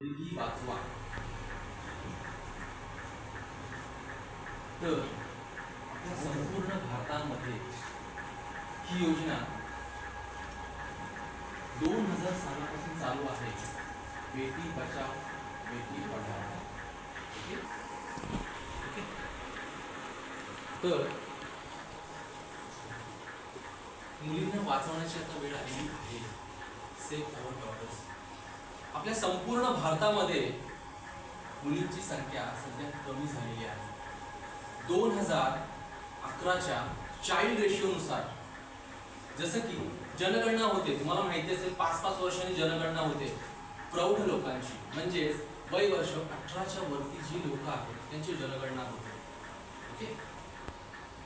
मुलगी वाचवा. तर आपल्या संपूर्ण भारतामध्ये ही योजना 2000 सालापासून चालू आहे. बेटी बचाव बेटी पढाओ. ओके. तर मुलींना वाचवण्याची आता वेळ आलेली आहे. Save our daughters. आपल्या संपूर्ण भारतामध्ये मुलींची संख्या सध्या कमी झालेली आहे. 2011च्या चाइल्ड रेशिओनुसार, जसं की जनगणना होते, तुम्हाला माहिती असेल 5-5 वर्षांनी जनगणना होते प्रौढ लोकांची, म्हणजेच वय वर्ष 18च्या वरती जी लोक आहेत त्यांची जनगणना होते. ओके.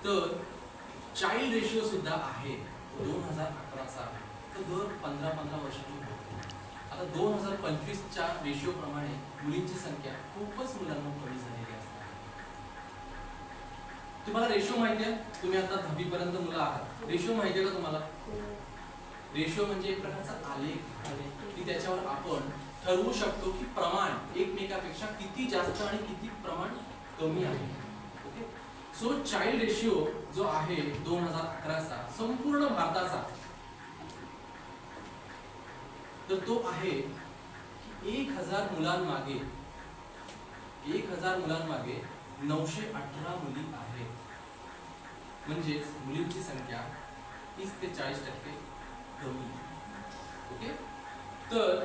तर चाइल्ड रेशिओ सुद्धा आहे 2011चा आहे. तर दर 15-15 वर्षांनी होतो. आता 2025च्या रेशिओ प्रमाणे मुलींची संख्या खूपच मुलांना कमी झालेली असते. तुम्हाला रेशिओ माहिती आहे? तुम्ही आता 10वी पर्यंत मुलं आहात. रेशिओ माहिती आहे का तुम्हाला? रेशिओ म्हणजे एक प्रकारचा आलेख आहे की त्याच्यावर आपण ठरवू शकतो की प्रमाण एकमेकापेक्षा किती जास्त आणि किती प्रमाण कमी आहे. ओके. सो चाइल्ड रेशिओ जो आहे 2011चा संपूर्ण भारताचा, तर तो आहे 1000 मुलांमागे 918 मुली आहेत. म्हणजेच मुलींची संख्या 30 ते 40% कमी. ओके. तर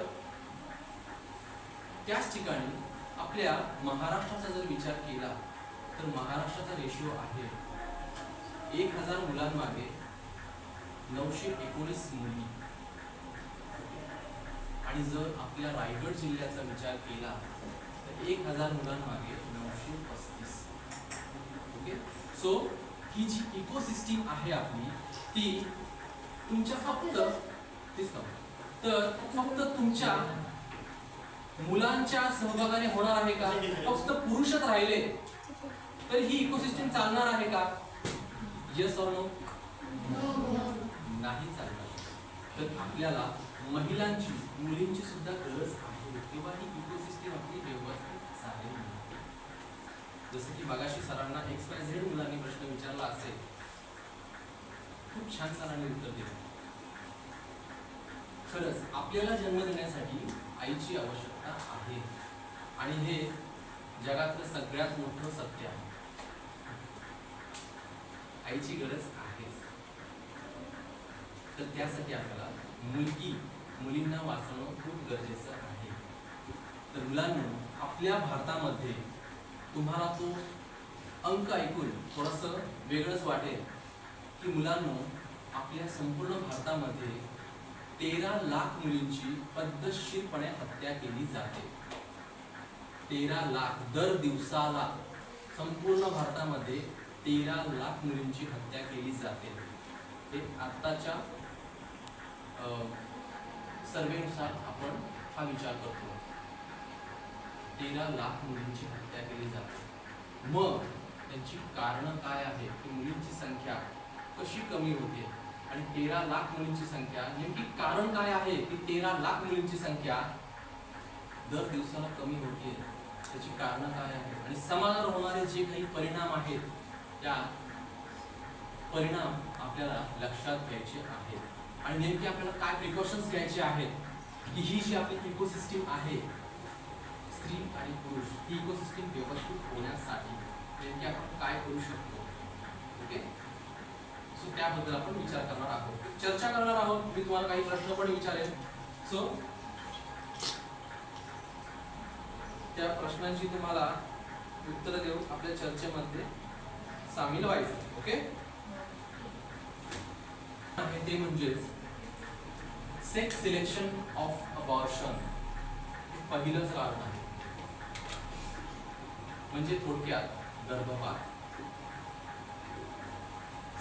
त्याच ठिकाणी आपल्या महाराष्ट्राचा जर विचार केला तर महाराष्ट्राचा रेशिओ आहे 1000 मुलांमागे 919 मुली. आणि जर आपल्या रायगड जिल्ह्याचा विचार केला तर 1000 मुलांमागे 935. ओके. सो ही जी इकोसिस्टीम आहे आपली ती तुमच्या फक्त तुमच्या मुलांच्या सहभागाने होणार आहे का? फक्त पुरुषच राहिले तर ही इकोसिस्टीम चालणार आहे का? Yes or no? नाही चालणार. तर आपल्याला महिलांची मुलींची सुद्धा गरज आहे, तेव्हा ही इकोसिस्टीम आपली व्यवस्थित चालेल. जसं की मगाशी सरांना XYZ मुलांनी प्रश्न विचारला असेल, खूप छान सरांनी उत्तर दिलं. खरंच आपल्याला जन्म देण्यासाठी आईची आवश्यकता आहे आणि हे जगातलं सगळ्यात मोठं सत्य आहे. आईची गरज आहे. तर त्यासाठी आपल्याला मुलींना वाचवणं खूप गरजेचं आहे. तर मुलांना आपल्या भारतामध्ये तुम्हाला तो अंक ऐकून थोडंसं वेगळंच वाटेल की मुलांना आपल्या संपूर्ण भारतामध्ये 13 लाख मुलींची पद्धतशीरपणे हत्या केली जाते. 13 लाख दर दिवसाला संपूर्ण भारतामध्ये 13 लाख मुलींची हत्या केली जाते. हे आत्ताच्या सर्वेनुसार आपण हा विचार करतो. 13 लाख मुलींची हत्या केली जाते. मग त्यांची कारणं काय आहे की मुलींची संख्या कशी कमी होते आणि 13 लाख मुलींची संख्या नेमकी कारण काय आहे की 13 लाख मुलींची संख्या दर दिवसाला कमी होते, त्याची कारणं काय आहे आणि समाजावर होणारे जे काही परिणाम आहेत त्या परिणाम आपल्याला लक्षात घ्यायचे आहेत. आणि नेमके आपल्याला काय प्रिकॉशन्स घ्यायचे आहेत की ही जी आपली इकोसिस्टीम आहे स्त्री आणि पुरुष, ही इकोसिस्टीम व्यवस्थित होण्यासाठी नेमके आपण काय करू शकतो. ओके. सो त्याबद्दल आपण विचार करणार आहोत, चर्चा करणार आहोत. मी तुम्हाला काही प्रश्न पण विचारेन. सो त्या प्रश्नांची तुम्हाला उत्तर देऊन आपल्या चर्चेमध्ये सामील व्हायचं. ओके. ते म्हणजेच सेक्स सिलेक्शन ऑफ अबॉर्शन हे पहिलंच कारण आहे. म्हणजे थोडक्यात गर्भपात.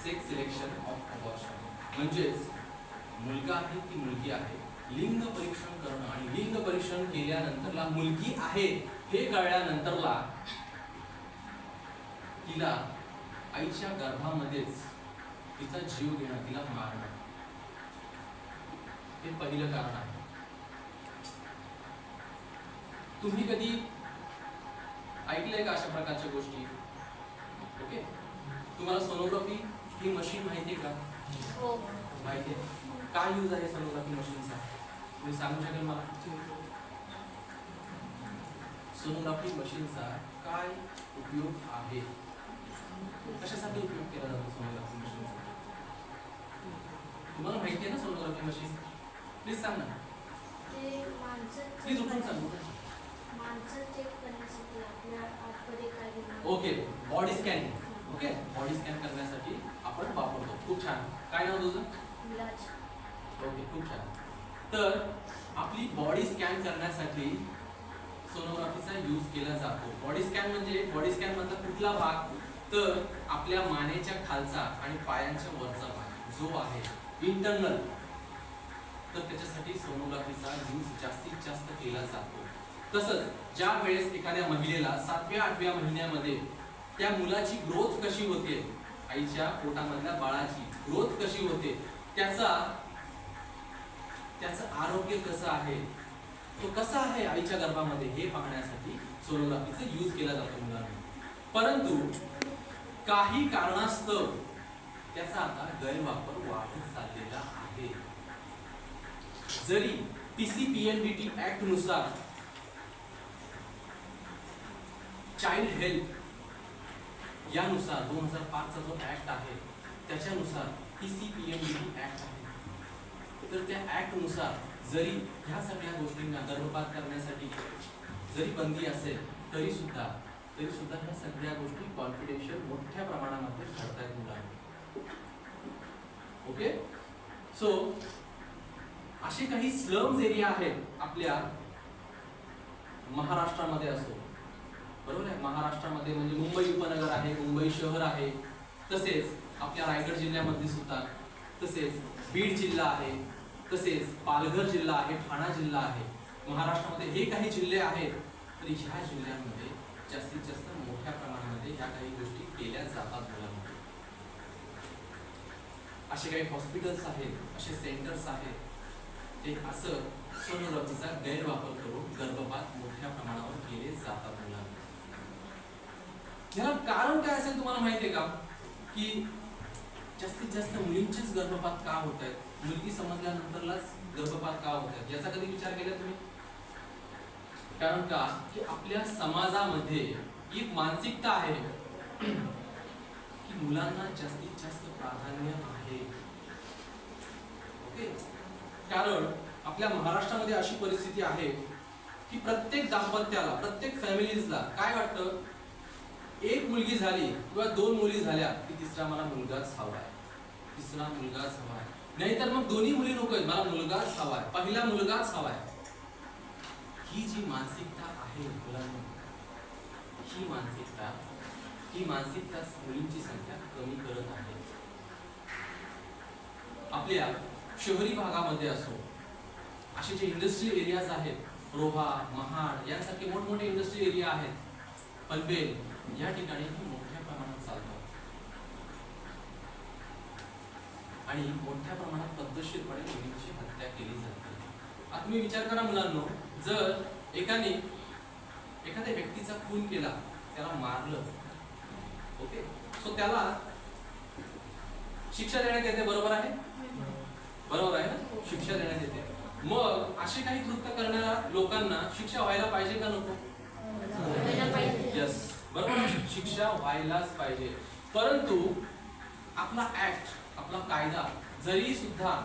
सेक्स सिलेक्शन ऑफ अबॉर्शन म्हणजेच मुलगा आहे की मुलगी आहे, लिंग परीक्षण करणं आणि लिंग परीक्षण केल्यानंतरला मुलगी आहे हे कळल्यानंतरला तिला आईच्या गर्भामध्येच तिचा जीव घेणं, तिला मारणं, हे पहिलं कारण आहे. तुम्ही कधी ऐकलंय का अशा प्रकारच्या गोष्टी? ओके, तुम्हाला सोनोग्राफी ही मशीन माहिती आहे का? हो. माहिती आहे. काय यूज आहे सोनोग्राफी मशीनचा? तुम्ही सांगू शकेल मला? सोनोग्राफी मशीनचा काय उपयोग आहे? कशासाठी उपयोग केला जातो सोनोग्राफी मशीनचा? तुम्हाला माहिती आहे ना सोनोग्राफी मशीन? प्लीज सांग ना. ते माणसं प्लीज उठून सांग. चेक करण्यासाठी आपल्या आतमध्ये काय आहे. Okay, body scanning. Okay, body scan करण्यासाठी आपण वापरतो. खूप छान. काय नाव तुझं? विलाज. ओके, खूप छान. तर आपली बॉडी स्कॅन करण्यासाठी सोनोग्राफीचा यूज केला जातो. बॉडी स्कॅन म्हणजे बॉडी स्कॅन मधला कुठला भाग? तर आपल्या मानेच्या खालचा आणि पायांच्या वरचा भाग जो आहे इंटरनल, तर त्याच्यासाठी सोनोग्राफीचा यूज जास्तीत जास्त केला जातो. तसंच ज्या वेळेस एखाद्या महिलेला 7व्या-8व्या महिन्यामध्ये त्या मुलाची ग्रोथ कशी होते, आईच्या पोटामधल्या बाळाची ग्रोथ कशी होते, त्याचं आरोग्य कसं आहे, तो कसा आहे आईच्या गर्भामध्ये, हे पाहण्यासाठी सोनोग्राफीचा यूज केला जातो मुलांना. परंतु काही कारणास्तव त्याचा आता गैरवापर वाढत चाललेला आहे. जरी PCPNDT ऍक्ट नुसार चाइल्ड हेल्थ यानुसार 2005 चा जो ऍक्ट आहे त्याच्यानुसार PCPNDT ऍक्ट आहे, तर त्या ऍक्ट नुसार जरी ह्या सगळ्या गोष्टींना गर्भपात करण्यासाठी जरी बंदी असेल तरी सुद्धा ह्या सगळ्या गोष्टी कॉन्फिडेन्शियल मोठ्या प्रमाणामध्ये घडतायत मुलांना. ओके, सो असे काही स्लम्स एरिया आहेत आपल्या महाराष्ट्रामध्ये असो, बरोबर आहे. महाराष्ट्रामध्ये म्हणजे मुंबई उपनगर आहे, मुंबई शहर आहे, तसेच आपल्या रायगड जिल्ह्यामध्ये सुद्धा, तसेच बीड जिल्हा आहे, तसेच पालघर जिल्हा आहे, ठाणा जिल्हा आहे. महाराष्ट्रामध्ये हे काही जिल्हे आहेत, तर ह्या जिल्ह्यांमध्ये जास्तीत जास्त मोठ्या प्रमाणामध्ये ह्या काही गोष्टी केल्या जातात मुलांमध्ये. असे काही हॉस्पिटल्स आहेत, असे सेंटर्स आहेत, ते असं सोनोग्राफीचा गैरवापर करून गर्भपात मोठ्या प्रमाणावर केले जातात मुलांना. याला कारण काय असेल तुम्हाला माहिती आहे का? की जास्तीत जास्त मुलींचेच गर्भपात का होत आहेत, मुलगी समजल्यानंतरलाच गर्भपात का होत आहेत, याचा कधी विचार केला तुम्ही? कारण का की आपल्या समाजामध्ये एक मानसिकता आहे की मुलांना जास्तीत जास्त प्राधान्य आहे. ओके, कारण आपल्या महाराष्ट्रामध्ये अशी परिस्थिती आहे की प्रत्येक दाम्पत्याला, प्रत्येक फॅमिलीजला काय वाटतं, एक मुलगी झाली किंवा 2 मुली झाल्या की तिसरा मला मुलगाच हवा आहे, तिसरा मुलगाच हवा आहे, नाहीतर मग दोन्ही मुली नकोय, मला मुलगाच हवा आहे, पहिला मुलगाच हवा आहे. ही जी मानसिकता आहे मुलांना, ही मानसिकता मुलींची संख्या कमी करत आहे. आपल्या शहरी भागामध्ये असो, असे जे इंडस्ट्रियल एरियाज आहेत, रोहा, महाड यांसारखे मोठमोठे इंडस्ट्रियल एरिया आहेत, पनवेल, या ठिकाणी मोठ्या प्रमाणात चालतात आणि मोठ्या प्रमाणात पद्धतशीरपणे मुलींची हत्या केली जाते. आता तुम्ही विचार करा मुलांनो, जर एखाद्या व्यक्तीचा खून केला, त्याला मारलं, ओके, सो त्याला शिक्षा देण्यात येते, बरोबर आहे? बरोबर आहे ना, शिक्षा देण्यात येते. मग असे काही कृत्य करणाऱ्या लोकांना शिक्षा व्हायला पाहिजे का नको? यस, बरोबर, शिक्षा व्हायलाच पाहिजे. परंतु आपला ऍक्ट, आपला कायदा जरी सुद्धा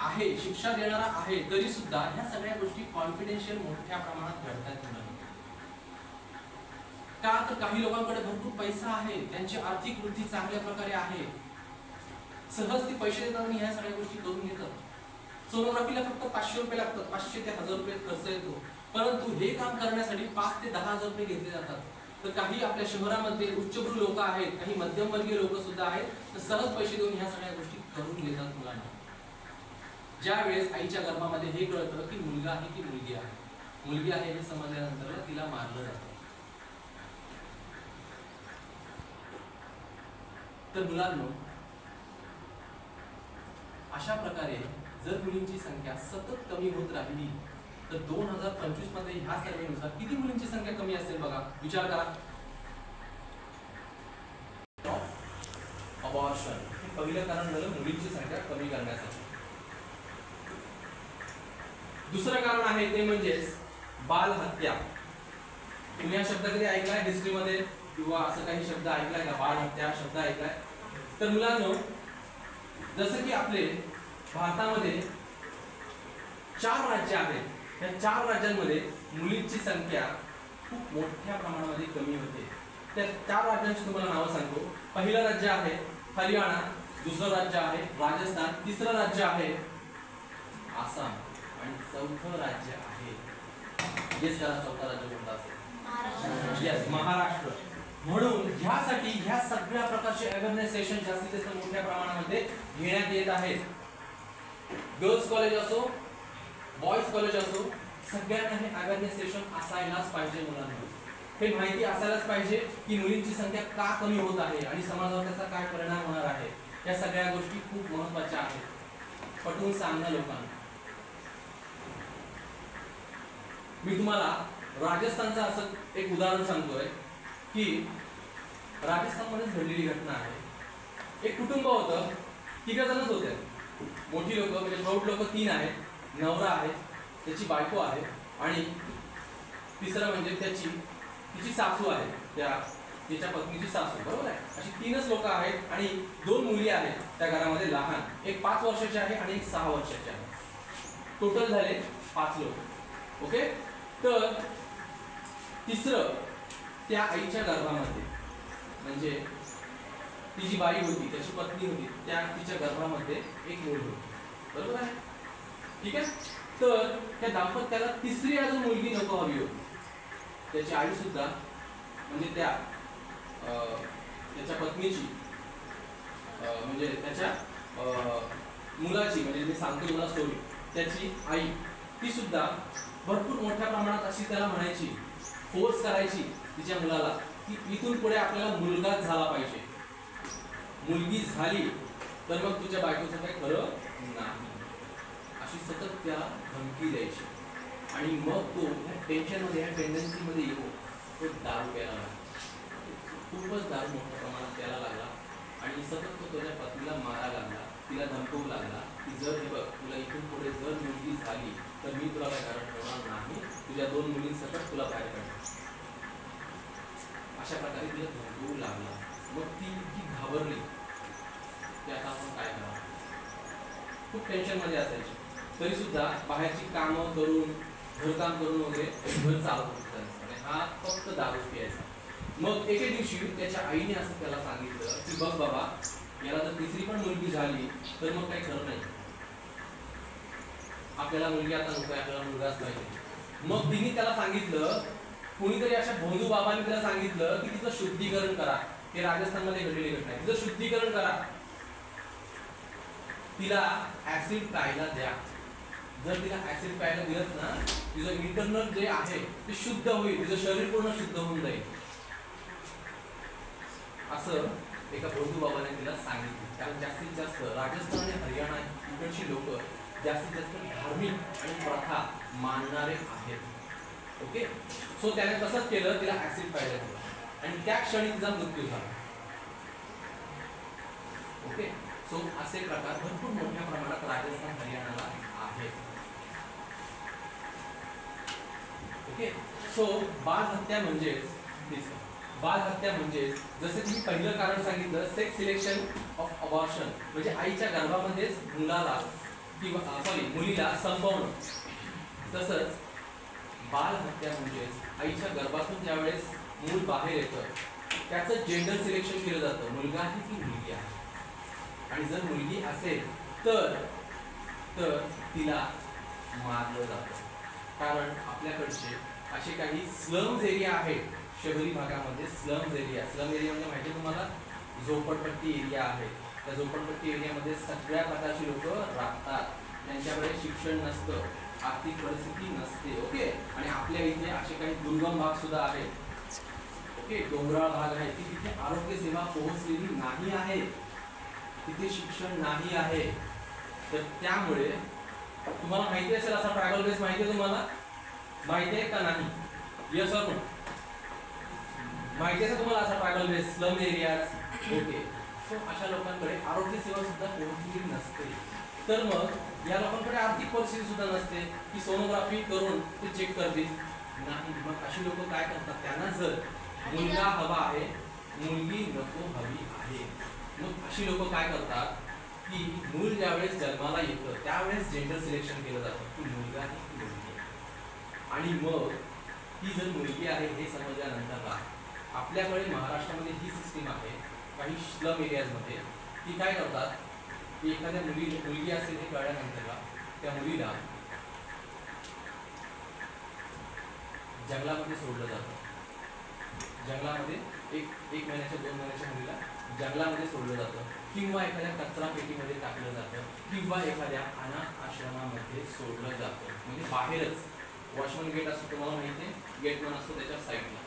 आहे, शिक्षा देणारा आहे, तरी सुद्धा ह्या सगळ्या गोष्टी कॉन्फिडेन्शियल मोठ्या प्रमाणात घडतात. का तर काही लोकांकडे भरपूर पैसा आहे, त्यांची आर्थिक वृद्धी चांगल्या प्रकारे आहे, सहज ते पैसे देतात आणि ह्या सगळ्या गोष्टी करून घेतात. सोनोग्राफीला फक्त 500 रुपये लागतात, 500 ते 1000 रुपये खर्च येतो, परंतु हे काम करण्यासाठी 5 ते 10,000 रुपये घेतले जातात. तर काही आपल्या शहरामध्ये उच्चभ्रू लोक आहेत, काही मध्यमवर्गीय लोक सुद्धा आहेत, तर सहज पैसे देऊन ह्या सगळ्या गोष्टी करून घेतात मुलांना. ज्या वेळेस आईच्या गर्भामध्ये हे कळतं की मुलगा आहे की मुलगी आहे, मुलगी आहे हे समजल्यानंतर तिला मारलं जातं. तर मुलांनो, अशा प्रकारे जर मुलींची संख्या सतत कमी होत राहिली तर 2025 मध्ये ह्या सर्वेनुसार किती मुलींची संख्या कमी असेल बघा, विचार करा. अबॉर्शन हे पहिलं कारण झालं मुलींची संख्या कमी करण्यासाठी. दुसरं कारण आहे ते म्हणजेच बालहत्या. तुम्ही हा शब्द कधी ऐकलाय हिस्ट्रीमध्ये किंवा असं काही शब्द ऐकलाय का, बालहत्या शब्द ऐकलाय? तर मुलांनो, जसं की आपले भारतामध्ये 4 राज्य आहेत, या 4 राज्यांमध्ये मुलींची संख्या खूप मोठ्या प्रमाणामध्ये कमी होते. त्या 4 राज्यांची तुम्हाला नावं सांगतो. पहिलं राज्य आहे हरियाणा, दुसरं राज्य आहे राजस्थान, तिसरं राज्य आहे आसाम आणि चौथं राज्य आहे, येस करा, चौथं राज्य कोणतं असेल? येस, महाराष्ट्र. म्हणून ह्यासाठी ह्या सगळ्या प्रकारचे अवेअरनेस सेशन जास्तीत जास्त मोठ्या प्रमाणामध्ये घेण्यात येत आहेत. गर्ल्स कॉलेज असो, बॉयज कॉलेज असो, सगळ्यांना हे अवेअरनेस सेशन असायलाच पाहिजे. मुलांना हे माहिती असायलाच पाहिजे की मुलींची संख्या का कमी होत आहे आणि समाजावर त्याचा काय परिणाम होणार आहे. या सगळ्या गोष्टी खूप महत्त्वाच्या आहेत, पटवून सांगणं लोकांना. मी तुम्हाला राजस्थानचं असं एक उदाहरण सांगतोय की राजस्थानमध्येच घडलेली घटना आहे. एक कुटुंब होतं, 3 जणच होते, मोठी लोक म्हणजे प्रौढ लोक 3 आहेत, नवरा आहे, त्याची बायको आहे आणि तिसरं म्हणजे तिची सासू आहे, तिच्या पत्नीची सासू, बरोबर आहे. अशी 3च लोक आहेत आणि 2 मुली आहेत त्या घरामध्ये लहान, एक 5 वर्षाची आहे आणि एक 6 वर्षाची आहे. टोटल झाले 5 लोक. ओके. तर तिसरं त्या आईच्या गर्भामध्ये, म्हणजे ती जी बाई होती, त्याची पत्नी होती, तिच्या गर्भामध्ये एक मूल होतं, बरोबर आहे. ठीक आहे. तर त्या दाम्पत्याला तिसरी अजून मुलगी नको हवी होती. त्याची आई सुद्धा, म्हणजे त्याच्या पत्नीची, म्हणजे त्याच्या मुलाची, म्हणजे मी सांगतो तुम्हाला स्टोरी, त्याची आई ती सुद्धा भरपूर मोठ्या प्रमाणात अशी त्याला म्हणायची, फोर्स करायची तिच्या मुलाला की इथून पुढे आपल्याला मुलगाच झाला पाहिजे, मुलगी झाली तर मग तुझ्या बायकोचं काही खरं नाही, अशी सतत त्याला धमकी द्यायची. आणि मग तो ह्या टेन्शनमध्ये, ह्या टेंडन्सीमध्ये येऊन तो दारू प्यायला लागला. खूपच दारू मोठ्या प्रमाणात प्यायला लागला आणि सतत तो त्याच्या पत्नीला मारायला लागला, तिला धमकवू लागला की जर हे बघ, तुला इथून पुढे जर मुलगी झाली तर मी तुला काय घरात ठेवणार नाही, तुझ्या 2 मुलींसकट तुला बाहेर काढणार, अशा प्रकारे तिला धमकवू लागला. मग ती घाबरली की आता आपण काय करावं. खूप टेन्शनमध्ये असायची, तरी सुद्धा बाहेरची कामं करून, घरकाम करून वगैरे घर चालत होतं. हा फक्त दारू प्यायचा. मग एके दिवशी त्याच्या आईने असं त्याला सांगितलं की बघ बाबा, याला जर तिसरी पण मुलगी झाली तर मग काही खरं नाही, आपल्याला मुलगी आता नको, आपल्याला मुलगाच पाहिजे. मग तिने त्याला सांगितलं, कोणीतरी अशा भोंदू बाबांनी त्याला सांगितलं की तिचं शुद्धीकरण करा. ते राजस्थानमध्ये घडलेली घटना आहे. तिचं शुद्धीकरण करा, तिला ऍसिड प्यायला द्या. जर तिला ऍसिड प्यायला दिलं ना, तिचं इंटरनल जे आहे ते शुद्ध होईल, तिचं शरीर पूर्ण शुद्ध होऊन जाईल, असं एका भोंदू बाबाने तिला सांगितलं. कारण जास्तीत जास्त राजस्थान आणि हरियाणा इकडची लोक जास्तीत जास्त धार्मिक आणि प्रथा मानणारे आहेत. ओके. सो त्याने तसंच केलं, तिला ऍसिड प्यायला दिलं आणि त्या क्षणी तिचा मृत्यू झाला. ओके. सो असे प्रकार भरपूर मोठ्या प्रमाणात राजस्थान, हरियाणाला आहेत. ओके. सो बालहत्या म्हणजेच जसे की पहिलं कारण सांगितलं, सेक्स सिलेक्शन ऑफ अबॉर्शन, म्हणजे आईच्या गर्भामध्येच मुलाला किंवा मुलीला संपवणं. तसंच बालहत्या म्हणजेच आईच्या गर्भातून ज्यावेळेस मूल बाहेर येतं त्याचं जेंडर सिलेक्शन केलं जातं, मुलगा आहे की मुलगी आहे. आणि जर मुलगी असेल तर तिला मारलं जातं. कारण आपल्याकडचे असे काही स्लम्स एरिया आहेत, शहरी भागामध्ये स्लम्स एरिया म्हणजे माहिती तुम्हाला, झोपडपट्टी एरिया आहे. त्या झोपडपट्टी एरियामध्ये सगळ्या प्रकारची लोक राहतात, त्यांच्याकडे शिक्षण नसतं, आर्थिक परिस्थिती नसते. ओके. आणि आपल्या इथे असे काही दुर्गम भाग सुद्धा आहेत. ओके. डोंगराळ भाग आहे की तिथे आरोग्य सेवा पोहोचलेली नाही आहे, तिथे शिक्षण नाही आहे. तर त्यामुळे तुम्हाला माहिती असेल असा ट्रायबल बेस माहिती आहे तुम्हाला? माहिती आहे का नाही? यस और नो? माहिती आहे का तुम्हाला असा tribal base slum areas? Okay. So अशा लोकांकडे आरोग्य सेवा सुद्धा पोहोचलेली नसते. तर मग या लोकांकडे आर्थिक परिस्थिती सुद्धा नसते की सोनोग्राफी करून ते चेक करतील. नाही. मग अशी लोक काय करतात? त्यांना जर मुलगा हवा आहे, मुलगी नको हवी आहे, मग अशी लोक काय करतात की मूल ज्यावेळेस जन्माला येतं त्यावेळेस जेंडर सिलेक्शन केलं जातं की मुलगा आहे की मुलगी आहे. आणि मग ती जर मुलगी आहे हे समजल्यानंतर आपल्याकडे महाराष्ट्रामध्ये ही सिस्टीम आहे काही स्लम एरियाजमध्ये की काय करतात की एखाद्या मुलगी असेल हे कळल्यानंतर त्या मुलीला जंगलामध्ये सोडलं जातं. जंगलामध्ये एक महिन्याच्या 2 महिन्याच्या मुलीला जंगलामध्ये सोडलं जातं किंवा एखाद्या कचरा पेटीमध्ये टाकलं जातं किंवा एखाद्या अनाथ आश्रमामध्ये सोडलं जातं. म्हणजे बाहेरच वॉचमन गेट असतो, तुम्हाला माहिती आहे, गेटमन असतो त्याच्या साईडला.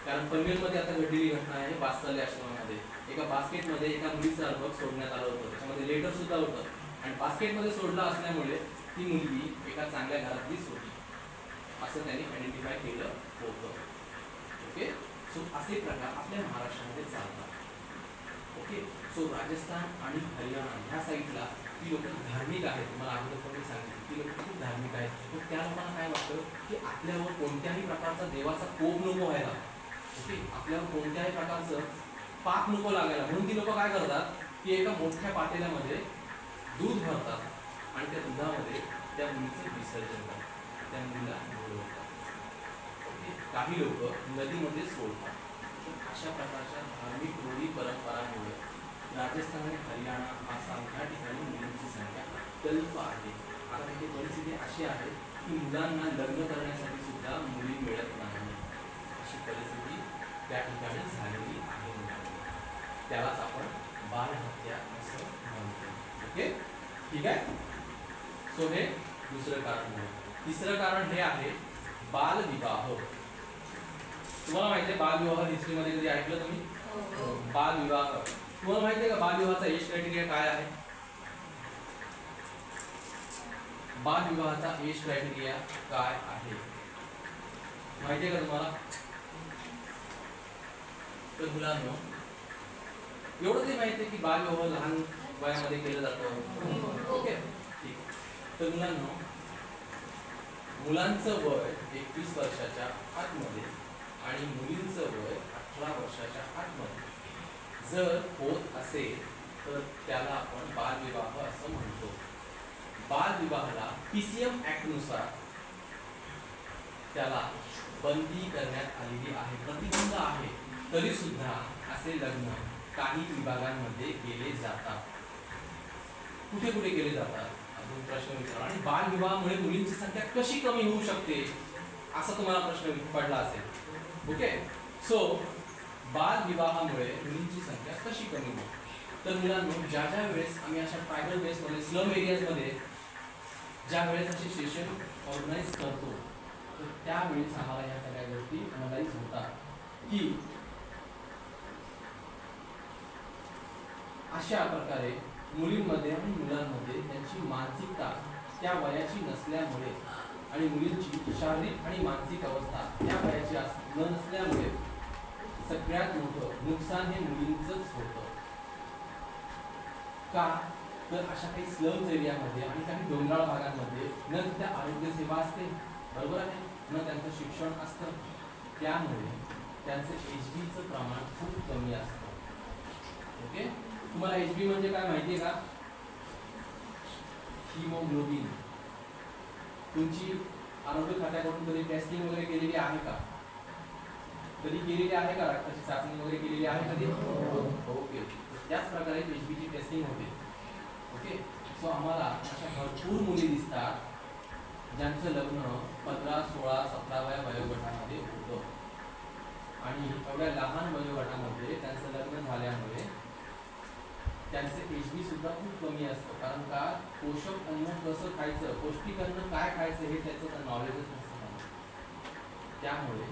कारण पनवेलमध्ये आता घडलेली घटना आहे वात्सल्य आश्रमामध्ये. एका बास्केटमध्ये एका मुलीचं अर्भक सोडण्यात आलं होतं. त्याच्यामध्ये लेटर सुद्धा होतं आणि बास्केटमध्ये सोडलं असल्यामुळे ती मुलगी एका चांगल्या घरातलीच होती असं त्यांनी आयडेंटिफाय केलं होतं. ओके. सो असे प्रकार आपल्या महाराष्ट्रामध्ये चालतात. ओके. सो राजस्थान आणि हरियाणा ह्या साईडला ती लोक धार्मिक आहेत. मला अगोदर पण मी सांगितलं ती लोक खूप धार्मिक आहेत. मग त्या लोकांना काय वाटतं की आपल्यावर कोणत्याही प्रकारचा देवाचा कोप नको व्हायला. ओके. आपल्यावर कोणत्याही प्रकारचं पाप नको लागायला म्हणून ती लोक काय करतात की एका मोठ्या पातेल्यामध्ये दूध भरतात आणि त्या दुधामध्ये त्या मुलीचं विसर्जन करतात, त्या मुलीला बुडवतात. ओके. काही लोक नदीमध्ये सोडतात. अशा प्रकारच्या धार्मिक रूढी परंपरांमुळे राजस्थान आणि हरियाणा, आसाम या ठिकाणी मुलींची संख्या अत्यल्प आहे. आता तिथे परिस्थिती अशी आहे की मुलांना लग्न करण्यासाठी सुद्धा मुली मिळत नाही. अशी परिस्थिती त्या ठिकाणी झालेली आहे मुलांना. त्यालाच आपण बालहत्या असं म्हणतो. ओके. ठीक आहे. सो हे दुसरं कारण आहे. तिसरं कारण हे आहे बालविवाह. तुम्हाला माहिती आहे बालविवाह हिस्ट्रीमध्ये कधी ऐकलं तुम्ही? बालविवाह तुम्हाला माहिती आहे का? बालविवाहाचा एज क्रायटेरिया काय आहे? बालविवाहाचा एज क्रायटेरिया काय आहे माहिती आहे का तुम्हाला? तर मुलांनो एवढं तरी माहिती आहे की बालविवाह लहान वयामध्ये केलं जातं. ओके. ठीक. तर मुलांनो मुलांचं वय 21 वर्षाच्या आतमध्ये आणि मुलींचं वय 18 वर्षाच्या आतमध्ये जर होत असेल तर त्याला आपण बालविवाह असं म्हणतो. बालविवाहाला PCM ऍक्ट नुसार त्याला बंदी करण्यात आलेली आहे, प्रतिबंध आहे. तरी सुद्धा असे लग्न काही विभागांमध्ये केले जातात. कुठे कुठे केले जातात अजून प्रश्न विचारा. आणि बालविवाहामुळे मुलींची संख्या कशी कमी होऊ शकते असा तुम्हाला प्रश्न पडला असेल. ओके. सो बालविवाहामुळे मुलींची संख्या कशी कमी होईल? तर मुलांनो ज्या वेळेस आम्ही अशा ट्रायबल बेसमध्ये स्लम एरियाजमध्ये ज्या वेळेस असे सेशन ऑर्गनाईज करतो तर त्यावेळेस आम्हाला ह्या सगळ्या गोष्टी अनालाइज होतात की अशा प्रकारे मुलींमध्ये आणि मुलांमध्ये त्यांची मानसिकता त्या वयाची नसल्यामुळे आणि मुलींची शारीरिक आणि मानसिक अवस्था त्या वयाची न नसल्यामुळे सगळ्यात मोठं नुकसान हे मुलींचंच होतं. का? तर अशा काही स्लम्स एरियामध्ये आणि काही डोंगराळ भागांमध्ये न तिथे आरोग्य सेवा असते, बरोबर आहे, न त्यांचं शिक्षण असतं, त्यामुळे त्यांचं HBचं प्रमाण खूप कमी असतं. ओके. तुम्हाला HB म्हणजे काय माहिती आहे का? हिमोग्लोबिन. तुमची आरोग्य खात्याकडून कधी टेस्टिंग वगैरे केलेली आहे का? कधी केलेली आहे का? रक्ताची चाचणी वगैरे केलेली आहे कधी? ओके. त्याच प्रकारे HBची टेस्टिंग होते. ओके. सो आम्हाला अशा भरपूर मुली दिसतात ज्यांचं लग्न 15, 16, 17 वयोगटामध्ये होतं आणि एवढ्या लहान वयोगटामध्ये त्यांचं लग्न झाल्यामुळे त्यांचे HB सुद्धा खूप कमी असतं. कारण का? पोषक अन्न कसं खायचं, पौष्टिक अन्न काय खायचं हे त्याचं नॉलेजच नसतं. त्यामुळे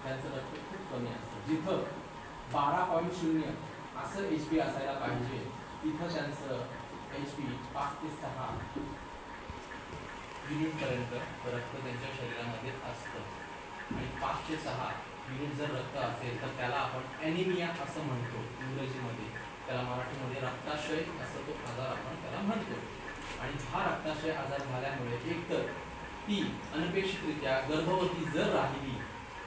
त्यांचं रक्त खूप कमी असतं. जिथं 12.0 असं HB असायला पाहिजे तिथं त्यांचं HP 5 ते 6 युनिटपर्यंत रक्त त्यांच्या शरीरामध्ये असतं आणि 5 ते 6 युनिट जर रक्त असेल तर त्याला आपण ॲनिमिया असं म्हणतो इंग्रजीमध्ये. त्याला मराठीमध्ये रक्ताशय असं तो आजार आपण त्याला म्हणतो. आणि हा रक्ताशय आजार झाल्यामुळे एकतर ती अनपेक्षितरित्या गर्भवती जर राहिली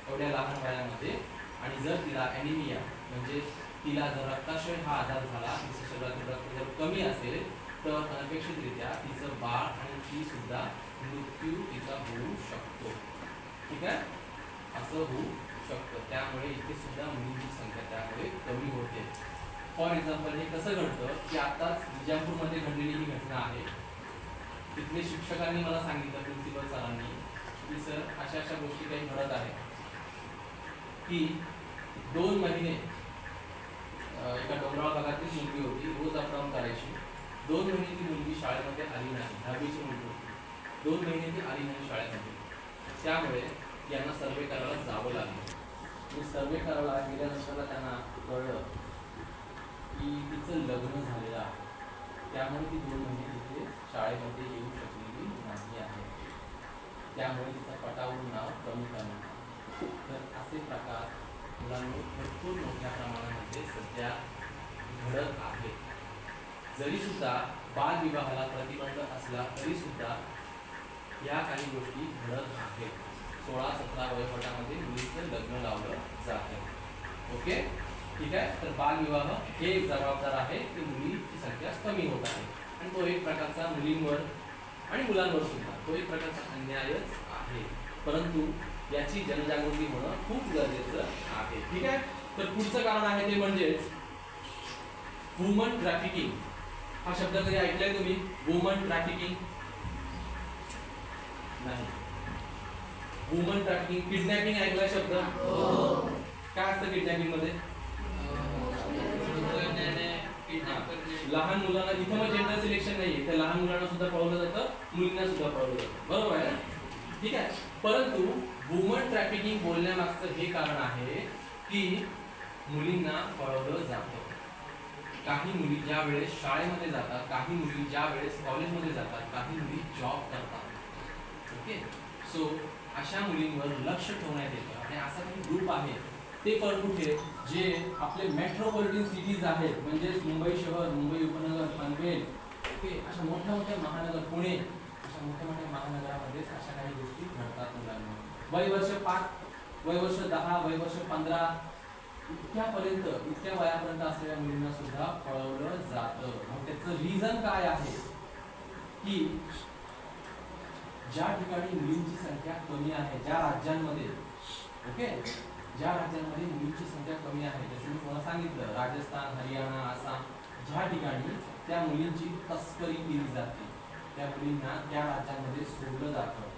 एवढ्या लहान वयामध्ये आणि जर तिला ॲनिमिया म्हणजे तिला जर रक्ताशय हा आजार झाला, तिच्या शरीरातील रक्त जर कमी असेल तर अनपेक्षितरित्या तिचं बाळ आणि ती सुद्धा मृत्यू तिचा होऊ शकतो. ठीक आहे, असं होऊ शकतं. त्यामुळे इथे सुद्धा मुलींची संख्या त्यामुळे कमी होते. फॉर एक्झाम्पल हे कसं घडतं की आताच विजापूरमध्ये घडलेली ही घटना आहे. तिथले शिक्षकांनी मला सांगितलं, प्रिन्सिपल सरांनी, की सर अशा अशा गोष्टी काही घडत आहे की 2 महिने एका डोंगराळ भागातील मुलगी होती, रोज अपडाऊन करायची. 2 महिने ती मुलगी शाळेमध्ये आली नाही. 10वीची मुलगी होती. 2 महिने ती आली नाही शाळेमध्ये. त्यामुळे यांना सर्वे करायला जावं लागलं. सर्वे करायला गेल्यानंतर त्यांना कळलं की तिचं लग्न झालेलं आहे. त्यामुळे ती 2 महिने तिथे शाळेमध्ये येऊ शकलेली नाही आहे. त्यामुळे तिचा पटावरून नाव कमी करण्यात आलं. तर असे प्रकार मुलांनी भरपूर मोठ्या प्रमाणामध्ये सध्या घडत आहेत. जरी सुद्धा बालविवाहाला प्रतिबंध असला तरी सुद्धा या काही गोष्टी घडत आहेत. 16-17 वयोगटामध्ये मुलीचं लग्न लावलं जातं. ओके, ठीक आहे. तर बालविवाह हे एक जबाबदार आहे की मुलीची संख्या कमी होत आहे आणि तो एक प्रकारचा मुलींवर आणि मुलांवर सुद्धा तो एक प्रकारचा अन्यायच आहे. परंतु याची जनजागृती होणं खूप गरजेचं आहे. ठीक आहे. तर पुढचं कारण आहे ते म्हणजेच वुमन ट्रॅफिकिंग. हा शब्द कधी ऐकलाय तुम्ही? वुमन ट्रॅफिकिंग नाही. वुमन ट्रॅफिकिंग, किडनॅपिंग ऐकलाय शब्द? काय असतं किडनॅपिंग मध्ये? लहान मुलांना, इथं मग जेंडर सिलेक्शन नाहीये, तर लहान मुलांना सुद्धा पळवलं जातं, मुलींना सुद्धा पळवलं जातं. बरोबर आहे ना? ठीक आहे. परंतु वुमन ट्रॅफिकिंग बोलण्यामागचं हे कारण आहे की मुलींना पळवलं जातं. काही मुली ज्या वेळेस शाळेमध्ये जातात, काही मुली ज्या वेळेस कॉलेजमध्ये जातात, काही मुली जॉब करतात. ओके, सो अशा मुलींवर लक्ष ठेवण्यात येतं. आणि असा काही ग्रुप आहे ते पण कुठे, जे आपले मेट्रोपॉलिटन सिटीज आहेत, म्हणजेच मुंबई शहर, मुंबई उपनगर, पनवेल, ओके, अशा मोठ्या मोठ्या महानगर, पुणे, अशा मोठ्या मोठ्या महानगरामध्येच अशा काही गोष्टी घडतात मुलांना. वय वर्ष 5, वय वर्ष 10, वय वर्ष 15 इतक्यापर्यंत, इतक्या वयापर्यंत असलेल्या मुलींना सुद्धा पळवलं जातं. मग त्याचं रिझन काय आहे की ज्या ठिकाणी मुलींची संख्या कमी आहे, ज्या राज्यांमध्ये, ओके, ज्या राज्यांमध्ये मुलींची संख्या कमी आहे, जसं मी तुम्हाला सांगितलं, राजस्थान, हरियाणा, आसाम, ज्या ठिकाणी त्या मुलींची तस्करी केली जाते, त्या मुलींना त्या राज्यांमध्ये सोडलं जातं.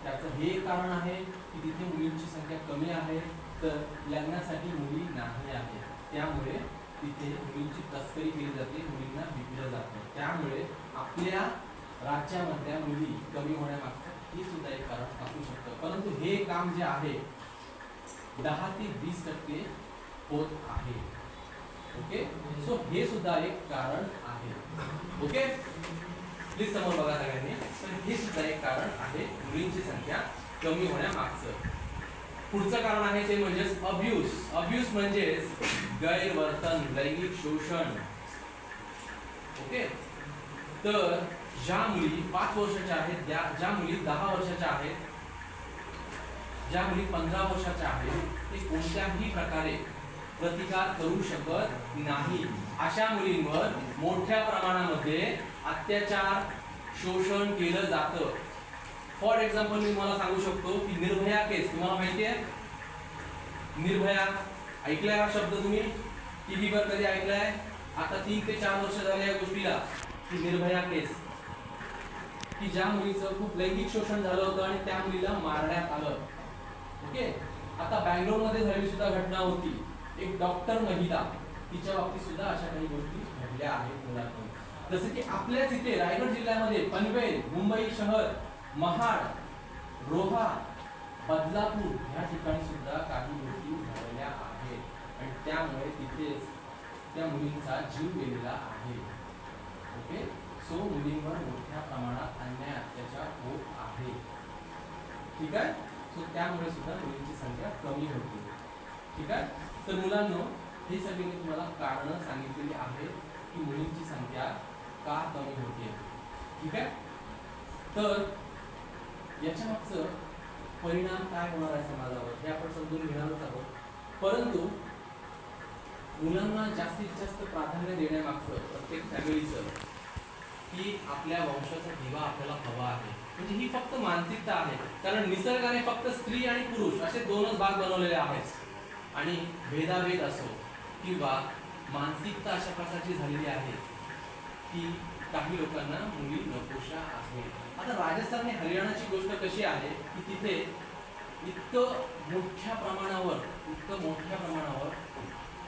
त्याचं हे कारण आहे की तिथे मुलींची संख्या कमी आहे, तर लग्नासाठी मुली नाही आहेत. त्यामुळे तिथे मुलींची तस्करी केली जाते, मुलींना विकलं जातं. त्यामुळे आपल्या राज्यामधल्या मुली कमी होण्यामागचं हे सुद्धा एक कारण असू शकतं. परंतु हे काम जे आहे 10 ते 20% होत आहे. ओके, सो हे सुद्धा एक कारण आहे. ओके, प्लीज समोर बघा सगळ्यांनी. तर हे सुद्धा एक कारण आहे मुलींची संख्या कमी होण्यामागचं. पुढचं कारण आहे ते म्हणजेच अब्यूज. अब्यूज म्हणजेच गैरवर्तन, लैंगिक शोषण. ओके, तर ज्या मुली 5 वर्षाच्या आहेत, ज्या मुली 10 वर्षाच्या आहेत, ज्या मुली 15 वर्षाच्या आहेत, ते कोणत्याही प्रकारे प्रतिकार करू शकत नाही. अशा मुलींवर मोठ्या प्रमाणामध्ये अत्याचार, शोषण केलं जातं. फॉर एक्झाम्पल मी तुम्हाला सांगू शकतो की निर्भया केस तुम्हाला माहिती आहे? निर्भया ऐकलाय हा शब्द तुम्ही? टीव्हीवर कधी ऐकलाय? आता 3 ते 4 वर्ष झाले या गोष्टीला, की निर्भया केस, की ज्या मुलीचं खूप लैंगिक शोषण झालं होतं आणि त्या मुलीला मारण्यात आलं. ओके, आता बँगलोरमध्ये झालेली सुद्धा घटना होती. एक डॉक्टर महिला, तिच्या बाबतीत सुद्धा अशा काही गोष्टी घडल्या आहेत मुलांकडून. जसं की आपल्याच इथे रायगड जिल्ह्यामध्ये पनवेल, मुंबई शहर, महाड, रोहा, बदलापूर या ठिकाणी सुद्धा काही गोष्टी घडल्या आहेत आणि त्यामुळे तिथेच त्या मुलींचा जीव गेलेला आहे. ओके. सो मुलींवर मोठ्या प्रमाणात अन्याय अत्याचार होत आहे. ठीक आहे. सो त्यामुळे सुद्धा मुलींची संख्या कमी होते. ठीक आहे. तर मुलांनो, हे सगळे मी तुम्हाला कारणं सांगितलेली आहेत की मुलींची संख्या का कमी होते. ठीक आहे. तर याच्या मागचं परिणाम काय होणार आहे समाजावर हे आपण समजून घेणारच आहोत. परंतु मुलांना जास्तीत जास्त प्राधान्य देण्यामागचं प्रत्येक फॅमिलीचं की आपल्या वंशाचा दिवा आपल्याला हवा आहे, म्हणजे ही फक्त मानसिकता आहे. कारण निसर्गाने फक्त स्त्री आणि पुरुष असे दोनच भाग बनवलेले आहेत. आणि भेदाभेद असो किंवा मानसिकता अशा प्रकारची झालेली आहे की काही लोकांना मुली नकोशा आहेत. आता राजस्थान आणि हरियाणाची गोष्ट कशी आहे की तिथे इतकं मोठ्या प्रमाणावर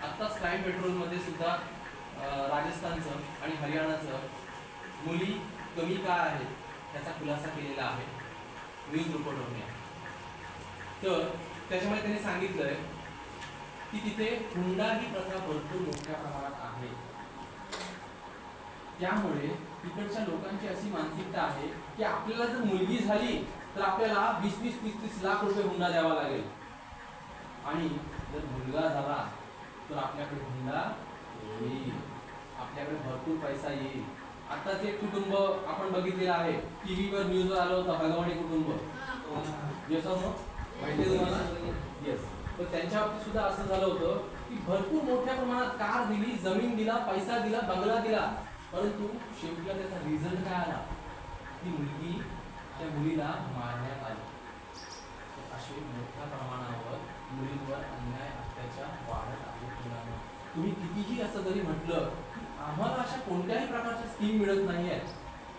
आत्ताच क्राईम पेट्रोलमध्ये सुद्धा राजस्थानचं आणि हरियाणाचं मुली कमी का आहेत याचा खुलासा केलेला आहे न्यूज रिपोर्टरने. तर त्याच्यामुळे त्यांनी सांगितलंय की तिथे हुंडा ही प्रथा भरपूर मोठ्या प्रमाणात आहे. त्यामुळे तिकडच्या लोकांची अशी मानसिकता आहे की आपल्याला जर मुलगी झाली तर आपल्याला 20-30 लाख रुपये हुंडा द्यावा लागेल, आणि जर मुलगा झाला तर आपल्याकडे हुंडा येईल, आपल्याकडे भरपूर पैसा येईल. आताच एक कुटुंब आपण बघितलेलं आहे, टीव्हीवर न्यूजवर आलं होतं, भगवानी कुटुंब. येस माहिती आहे तुम्हाला? येस. तर त्यांच्या बाबतीत सुद्धा असं झालं होतं की भरपूर मोठ्या प्रमाणात कार दिली, जमीन दिला, पैसा दिला, बंगला दिला, परंतु शेवटला त्याचा रिझल्ट काय आला? ती मुलगी त्या मुलीला मारण्यात आली. असे मोठ्या प्रमाणावर मुलींवर अन्याय अत्याचार वाढत आहे. तुम्ही कितीही असं जरी म्हटलं आम्हाला अशा कोणत्याही प्रकारच्या स्कीम मिळत नाहीये,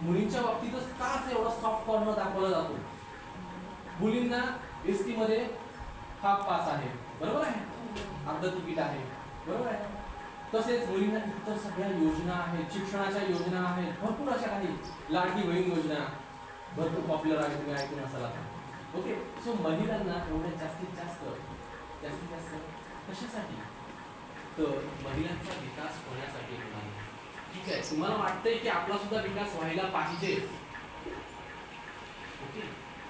मुलींच्या बाबतीतच काच एवढा सॉफ्ट कॉर्नर दाखवला जातो. मुलींना एसटी मध्ये हाफ पास आहे, बरोबर आहे, अर्ध तिकीट आहे, बरोबर आहे. तसेच मुलींना इतर सगळ्या योजना आहेत, शिक्षणाच्या योजना आहेत, भरपूर अशा काही, लाडकी बहीण योजना भरपूर पॉप्युलर आहे, तुम्ही ऐकून असाल आता. ओके. सो महिलांना एवढ्या जास्तीत जास्त कशासाठी? तर महिलांचा विकास होण्यासाठी होणार. ठीक आहे. तुम्हाला वाटतंय की आपला सुद्धा विकास व्हायला पाहिजे, ओके,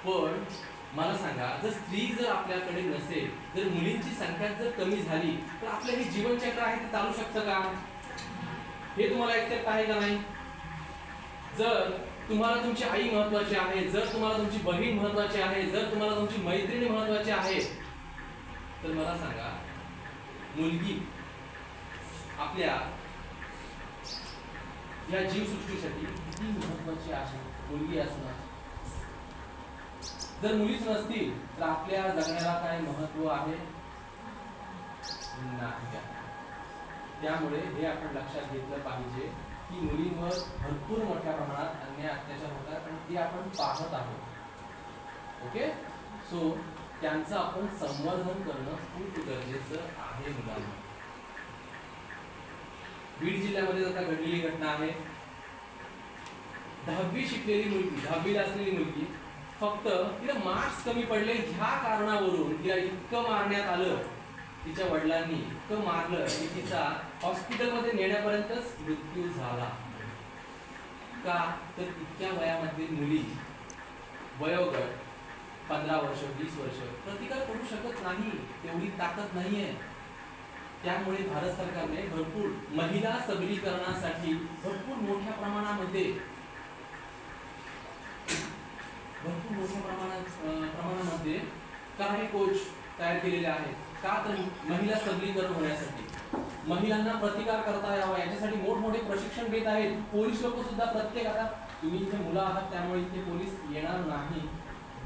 पण मला सांगा, जर स्त्री जर आपल्याकडे नसेल, जर मुलींची संख्या जर कमी झाली तर आपलं हे जीवनचक्र आहे ते चालू शकतं का? हे तुम्हाला एक्सेप्ट आहे का नाही? जर तुम्हाला तुमची आई महत्वाची आहे, जर तुम्हाला तुमची बहीण महत्वाची आहे, जर तुम्हाला तुमची मैत्रिणी महत्वाची आहे, तर मला सांगा, मुलगी आपल्या या जीवसृष्टीसाठी किती महत्वाची आहे मुलगी असणं. जर मुलीच नसतील तर आपल्या जगण्याला काय महत्व आहे? नाही. त्यामुळे हे आपण लक्षात घेतलं पाहिजे की मुलींवर भरपूर मोठ्या प्रमाणात अन्याय अत्याचार होतात आणि ते आपण पाहत आहोत. ओके. सो त्यांचं आपण संवर्धन करणं खूप गरजेचं आहे मुलांना. बीड जिल्ह्यामध्ये आता घडलेली घटना आहे. 10वी शिकलेली मुलगी, 10वीला असलेली मुलगी, फक्त तिला मार्क्स कमी पडले ह्या कारणावरून तिला इतकं मारण्यात आलं, तिच्या वडिलांनी इतकं मारलं की तिचा हॉस्पिटलमध्ये नेण्यापर्यंतच मृत्यू झाला. का? तर इतक्या वयामधील मुली, वयोगट 15 वर्ष 20 वर्ष, प्रतिकार करू शकत नाही, तेवढी ताकद नाहीये. त्यामुळे भारत सरकारने भरपूर महिला सबलीकरणासाठी भरपूर मोठ्या प्रमाणामध्ये काही कोच तयार केलेले आहेत. का? तर महिला सबलीकरण होण्यासाठी, महिलांना प्रतिकार करता यावा याच्यासाठी मोठमोठे प्रशिक्षण घेत आहेत. पोलीस लोक सुद्धा प्रत्येक, आता तुम्ही इथे मुलं आहात त्यामुळे इथे पोलीस येणार नाही,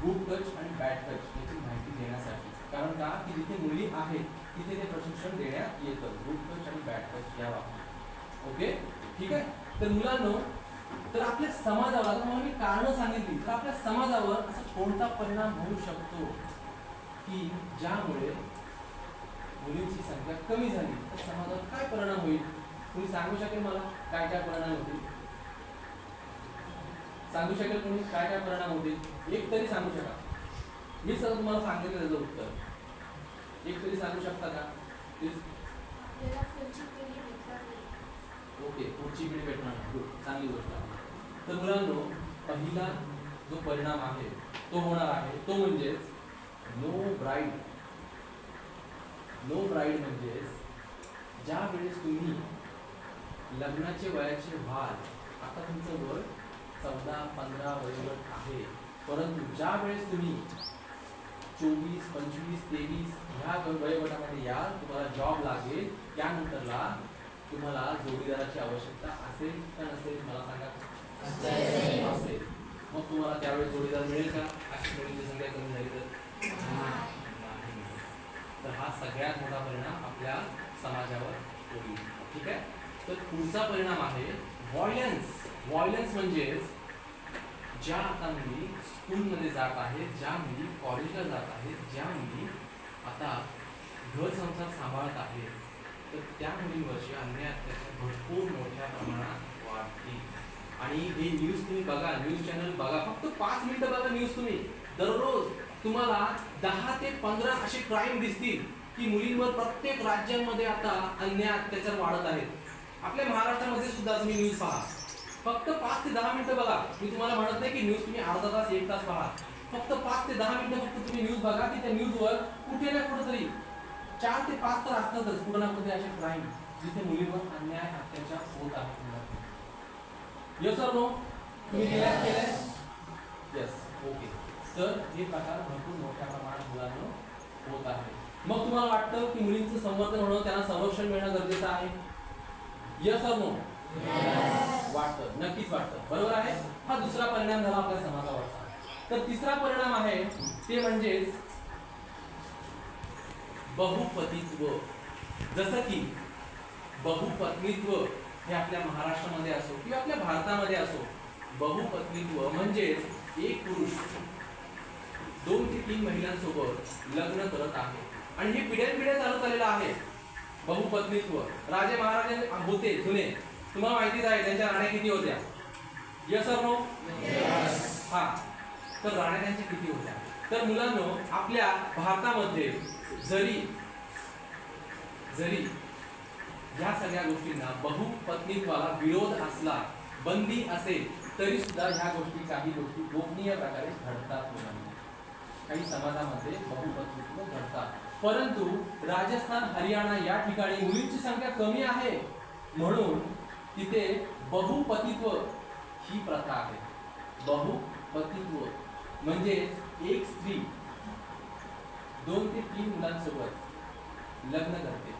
गुड टच आणि बॅड टच याची माहिती देण्यासाठी. कारण का? की जिथे मुली आहेत तिथे ते प्रशिक्षण देण्यात येतं, गुड टच आणि बॅड टच या बाबतीत. ओके. ठीक आहे. तर मुलांनो, तर आपल्या समाजावर, आता मी कारणं सांगितली, तर आपल्या समाजावर असा कोणता परिणाम होऊ शकतो की ज्यामुळे मुलींची संख्या कमी झाली तर समाजावर काय परिणाम होईल? तुम्ही सांगू शकेल मला काय काय परिणाम होतील? सांगू शकेल कोणी काय काय परिणाम होतील? एक तरी सांगू शका. मी सर तुम्हाला सांगितलं त्याचं उत्तर, एक तरी सांगू शकता का प्लीज? ओके, पुढची पिढी भेटणार नाही. गुड, चांगली गोष्ट आहे. तर मुलांनो, पहिला जो परिणाम आहे तो होणार आहे तो म्हणजेच नो ब्राईड. नो ब्राईड म्हणजेच ज्या वेळेस तुम्ही लग्नाचे वयाचे व्हाल, आता तुमचं वय 14-15 वयोगट आहे, परंतु ज्या वेळेस तुम्ही 24, 25, 23 ह्या वयोगटामध्ये याल, तुम्हाला जॉब लागेल, त्यानंतरला तुम्हाला जोडीदाराची आवश्यकता असेल का नसेल मला सांगा. असेल. मग तुम्हाला त्यावेळेस जोडीदार मिळेल का? अशी मुलींची संख्या कमी झाली तर नाही. तर हा सगळ्यात मोठा परिणाम आपल्या समाजावर होईल. ठीक आहे. तर पुढचा परिणाम आहे व्हायलन्स. व्हायलन्स म्हणजेच ज्या आता मुली स्कूलमध्ये जात आहेत, ज्या मुली कॉलेजला जात आहेत, ज्या मुली आता घर संसार सांभाळत आहेत, तर त्या मुलींवरचे अन्याय अत्याचार भरपूर मोठ्या प्रमाणात वाढतील. आणि हे न्यूज तुम्ही बघा, न्यूज चॅनल बघा, फक्त 5 मिनिटं बघा न्यूज तुम्ही. दररोज तुम्हाला 10 ते 15 असे क्राईम दिसतील की मुलींवर प्रत्येक राज्यांमध्ये आता अन्याय अत्याचार वाढत आहेत. आपल्या महाराष्ट्रामध्ये सुद्धा तुम्ही न्यूज पहा, फक्त 5 ते 10 मिनिटं बघा. मी तुम्हाला म्हणत नाही की न्यूज तुम्ही अर्धा तास 1 तास पहा, फक्त 5 ते 10 मिनिटं फक्त तुम्ही न्यूज बघा की त्या न्यूजवर कुठे ना कुठेतरी 4 ते 5 तर असतातच कुठे ना कुठे असे क्राईम जिथे मुलींवर अन्याय अत्याचार होत आहेत. यस और नो? तुम्ही केलंय? यस. ओके. तर हे प्रकार भरपूर मोठ्या प्रमाणात मुलांना होत आहे. मग तुम्हाला वाटतं की मुलींचं संवर्धन होणं, त्यांना संरक्षण मिळणं गरजेचं आहे? यस और नो? वाटतं, नक्कीच वाटतं. बरोबर आहे. हा दुसरा परिणाम झाला आपल्या समाजावरचा. तर तिसरा परिणाम आहे ते म्हणजेच बहुपतित्व. जसं की बहुपत्नीत्व हे आपल्या महाराष्ट्रामध्ये असो किंवा आपल्या भारतामध्ये असो, बहुपत्नीत्व म्हणजेच एक पुरुष 2 ते 3 महिलांसोबत लग्न करत आहे. आणि हे पिढ्यानपिढ्या चालत आलेलं आहे बहुपत्नीत्व. राजे महाराजे होते जुने, तुम्हाला माहितीच आहे त्यांच्या राण्या किती होत्या? यस और नो? हा. तर राण्या त्यांच्या किती होत्या? तर मुलांनो, आपल्या भारतामध्ये जरी या सगळ्या गोष्टींना बहुपत्नीत्वाला विरोध असला, बंदी असेल, तरी सुद्धा ह्या गोष्टी काही गोष्टी गोपनीय प्रकारे घडतात. मुलांना काही समाजामध्ये बहुपत्नीत्व घडतात. परंतु राजस्थान, हरियाणा या ठिकाणी मुलींची संख्या कमी आहे, म्हणून तिथे बहुपतित्व ही प्रथा आहे. बहुपतित्व म्हणजे एक स्त्री 2 ते 3 मुलांसोबत लग्न करते.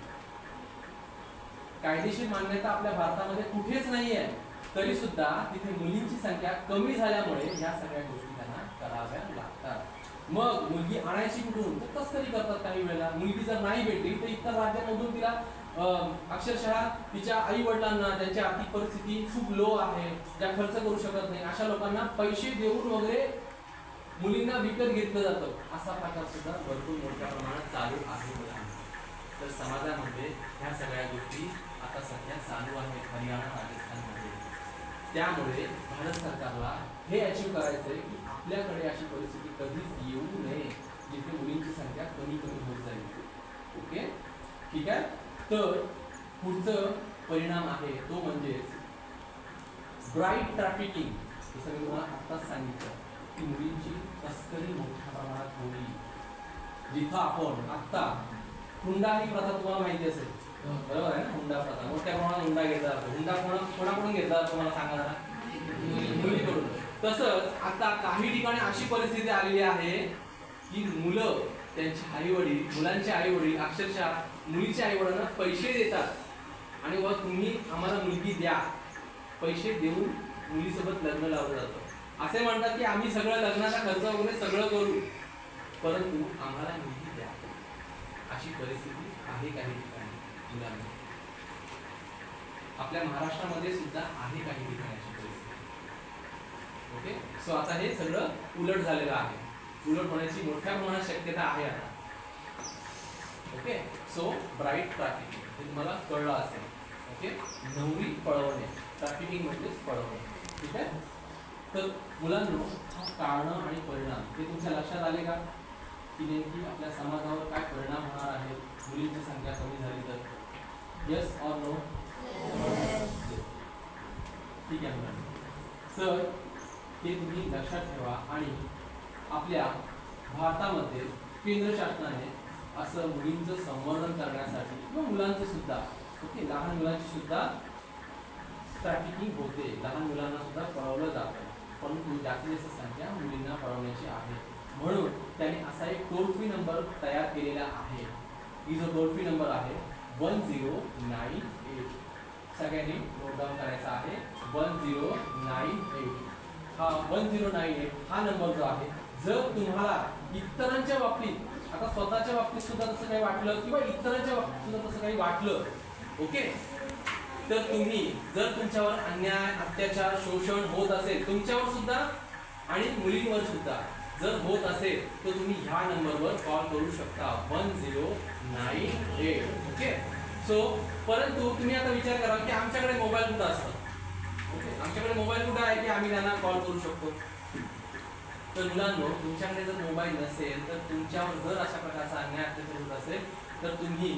कायदेशीर मान्यता आपल्या भारतामध्ये कुठेच नाहीये, तरी सुद्धा तिथे मुलींची संख्या कमी झाल्यामुळे या सगळ्या गोष्टी त्यांना कराव्या लागतात. मग मुलगी आणायची कुठून? तर तस्करी करतात काही वेळेला. मुलगी जर नाही भेटली तर इतर राज्यांमधून तिला अक्षरशः तिच्या आई वडिलांना, त्यांची आर्थिक परिस्थिती खूप लो आहे, ज्या खर्च करू शकत नाही, अशा लोकांना पैसे देऊन वगैरे मुलींना विकत घेतलं जातं. असा प्रकार सुद्धा भरपूर मोठ्या प्रमाणात चालू आहे. तर समाजामध्ये ह्या सगळ्या गोष्टी आता सध्या चालू आहेत हरियाणा, राजस्थानमध्ये. त्यामुळे भारत सरकारला हे अचीव करायचं आहे की आपल्याकडे अशी परिस्थिती कधीच येऊ नये जिथे मुलींची संख्या कमी होत जाईल. ओके, ठीक आहे. तर पुढचं परिणाम आहे तो म्हणजेच ब्राईड ट्रॅफिकिंग. जसं मी तुम्हाला आत्ताच सांगितलं की मुलींची तस्करी मोठ्या प्रमाणात होईल. जिथं आपण आत्ता हुंडा ही प्रथा तुम्हाला माहिती असेल, बरोबर आहे ना? हुंडा प्रथा मोठ्या प्रमाणात हुंडा घेतला जातो. हुंडा कोणाकडून घेतला जातो तुम्हाला सांगा जरा? मुलीकडून. तसंच आता काही ठिकाणी अशी परिस्थिती आलेली आहे की मुलं, त्यांचे आई वडील, मुलांचे आई वडील अक्षरशः मुलीच्या आई वडिलांना पैसे देतात आणि व तुम्ही आम्हाला मुलगी द्या, पैसे देऊन मुलीसोबत लग्न लावलं जातं. असे म्हणतात की आम्ही सगळं लग्नाचा खर्च वगैरे सगळं करू, परंतु आम्हाला मुलगी द्या. अशी परिस्थिती आहे काही ठिकाणी मुलांना. आपल्या महाराष्ट्रामध्ये सुद्धा आहे काही ठिकाणी अशी परिस्थिती. ओके, सो आता हे सगळं उलट झालेलं आहे. उलट होण्याची मोठ्या प्रमाणात शक्यता आहे आता. ओके, सो ब्राईड ट्रॅफिकिंग हे तुम्हाला कळलं असेल. ओके, नवरी पळवणे, ट्रॅफिकिंग म्हणजेच पळवणे. ठीक आहे. तर मुलांनो, हा कारण आणि परिणाम हे तुमच्या लक्षात आले का की नेमकी आपल्या समाजावर काय परिणाम होणार आहे मुलींची संख्या कमी झाली तर? येस और नो? ठीक आहे मुलांनो. तर हे तुम्ही लक्षात ठेवा आणि आपल्या भारतामध्ये केंद्र शासनाने असं मुलींचं संवर्धन करण्यासाठी किंवा मुलांचं सुद्धा ओके लहान मुलांची सुद्धा ट्रॅफिकिंग होते, लहान मुलांना सुद्धा पळवलं जातं, परंतु जास्तीत जास्त संख्या मुलींना पळवण्याची आहे. म्हणून त्याने असा एक टोल फ्री नंबर तयार केलेला आहे. ही जो टोल फ्री नंबर आहे 1098. सगळ्यांनी नोट डाऊन करायचा आहे 1098. हा 1098 हा नंबर जो आहे, जर तुम्हाला इतरांच्या बाबतीत आता स्वतःच्या बाबतीत सुद्धा तसं काही वाटलं किंवा इतरांच्या बाबतीत सुद्धा तसं काही वाटलं ओके, तर तुम्ही जर तुमच्यावर अन्याय अत्याचार शोषण होत असेल तुमच्यावर सुद्धा आणि मुलींवर सुद्धा जर होत असेल तर तुम्ही ह्या नंबरवर कॉल करू शकता 1098. ओके. सो परंतु तुम्ही आता विचार करा की आमच्याकडे मोबाईल कुठं असतात. ओके, आमच्याकडे मोबाईल कुठं आहे की आम्ही त्यांना कॉल करू शकतो. तर मुलांनो, तुमच्याकडे जर मोबाईल नसेल तर तुमच्यावर जर अशा प्रकारचा अन्याय अत्याचार होत असेल तर तुम्ही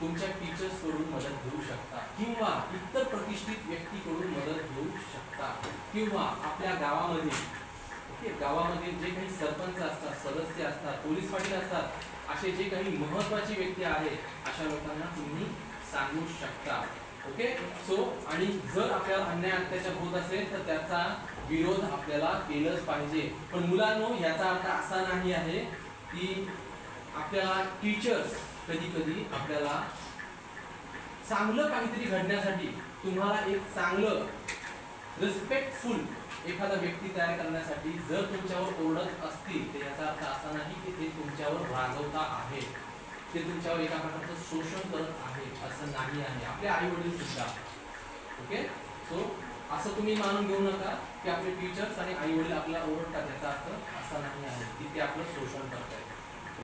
तुमच्या टीचर्स कडून मदत घेऊ शकता किंवा इतर प्रतिष्ठित व्यक्तीकडून मदत घेऊ शकता किंवा आपल्या गावामध्ये ओके गावामध्ये जे काही सरपंच असतात, सदस्य असतात, पोलीस पाटील असतात, असे जे काही महत्त्वाची व्यक्ती आहे अशा लोकांना तुम्ही सांगू शकता. ओके. सो आणि जर आपल्याला अन्याय अत्याचार होत असेल तर त्याचा विरोध आपल्याला केलंच पाहिजे. पण मुलांनो, याचा अर्थ असा नाही आहे की आपल्याला टीचर्स कधी कधी आपल्याला चांगलं काहीतरी घडण्यासाठी तुम्हाला एक चांगलं रिस्पेक्टफुल एखादा व्यक्ती तयार करण्यासाठी जर तुमच्यावर ओरडत असतील तर याचा अर्थ असा नाही की ते तुमच्यावर रागवता आहे, ते तुमच्यावर एका प्रकारचं शोषण करत आहे, असं नाही आहे. आपले आई वडील सुद्धा ओके. सो असं तुम्ही मानून घेऊ नका की आपले टीचर्स आणि आई वडील आपल्याला ओरडतात, याचा अर्थ असा नाही आहे की ते आपलं शोषण करतात.